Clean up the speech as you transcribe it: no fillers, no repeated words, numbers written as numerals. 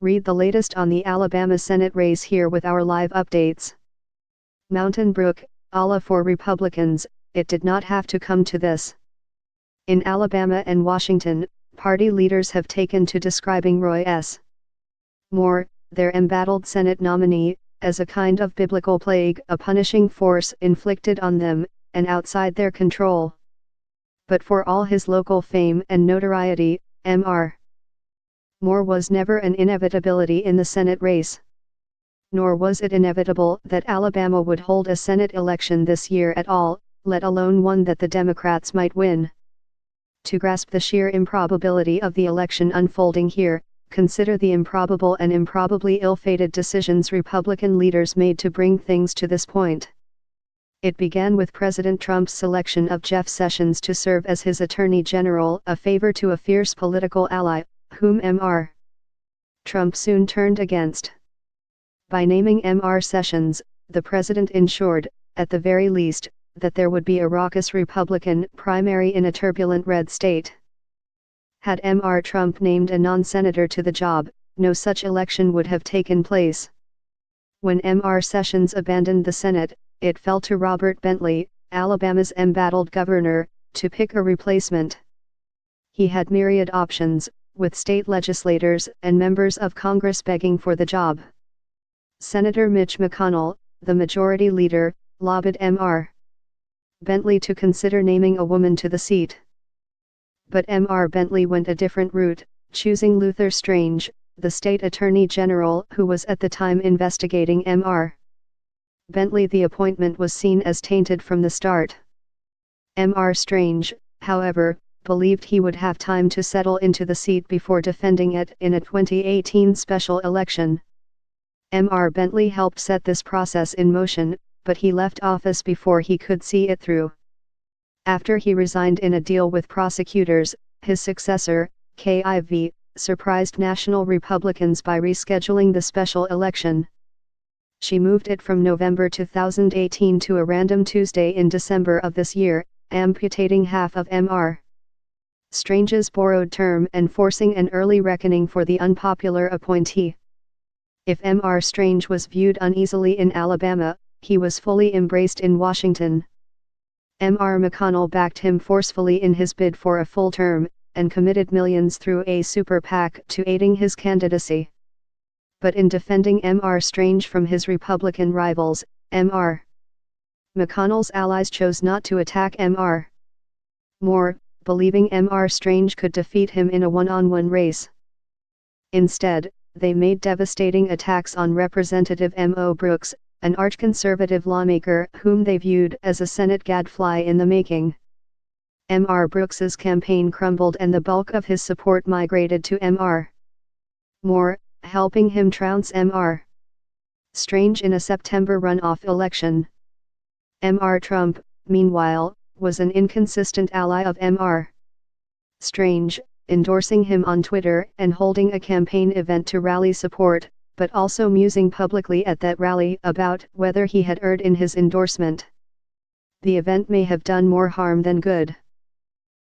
Read the latest on the Alabama Senate race here with our live updates. Mountain Brook, Allah for Republicans, it did not have to come to this. In Alabama and Washington, party leaders have taken to describing Roy S. Moore, their embattled Senate nominee, as a kind of biblical plague, a punishing force inflicted on them, and outside their control. But for all his local fame and notoriety, Mr. Moore was never an inevitability in the Senate race. Nor was it inevitable that Alabama would hold a Senate election this year at all, let alone one that the Democrats might win. To grasp the sheer improbability of the election unfolding here, consider the improbable and improbably ill-fated decisions Republican leaders made to bring things to this point. It began with President Trump's selection of Jeff Sessions to serve as his Attorney General, a favor to a fierce political ally, whom Mr. Trump soon turned against. By naming Mr. Sessions, the president ensured, at the very least, that there would be a raucous Republican primary in a turbulent red state. Had Mr. Trump named a non-senator to the job, no such election would have taken place. When Mr. Sessions abandoned the Senate, it fell to Robert Bentley, Alabama's embattled governor, to pick a replacement. He had myriad options, with state legislators and members of Congress begging for the job. Senator Mitch McConnell, the majority leader, lobbied Mr. Bentley to consider naming a woman to the seat. But Mr. Bentley went a different route, choosing Luther Strange, the state attorney general who was at the time investigating Mr. Bentley. The appointment was seen as tainted from the start. Mr. Strange, however, believed he would have time to settle into the seat before defending it in a 2018 special election. Mr. Bentley helped set this process in motion, but he left office before he could see it through. After he resigned in a deal with prosecutors, his successor, K.I.V., surprised national Republicans by rescheduling the special election. She moved it from November 2018 to a random Tuesday in December of this year, amputating half of Mr. Strange's borrowed term and forcing an early reckoning for the unpopular appointee. If Mr. Strange was viewed uneasily in Alabama, he was fully embraced in Washington. Mr. McConnell backed him forcefully in his bid for a full term, and committed millions through a super PAC to aiding his candidacy. But in defending Mr. Strange from his Republican rivals, Mr. McConnell's allies chose not to attack Mr. Moore, believing Mr. Strange could defeat him in a one-on-one race. Instead, they made devastating attacks on Representative M.O. Brooks, an arch-conservative lawmaker whom they viewed as a Senate gadfly in the making. Mr. Brooks's campaign crumbled and the bulk of his support migrated to Mr. Moore, helping him trounce Mr. Strange in a September runoff election. Mr. Trump, meanwhile, was an inconsistent ally of Mr. Strange, endorsing him on Twitter and holding a campaign event to rally support, but also musing publicly at that rally about whether he had erred in his endorsement. The event may have done more harm than good.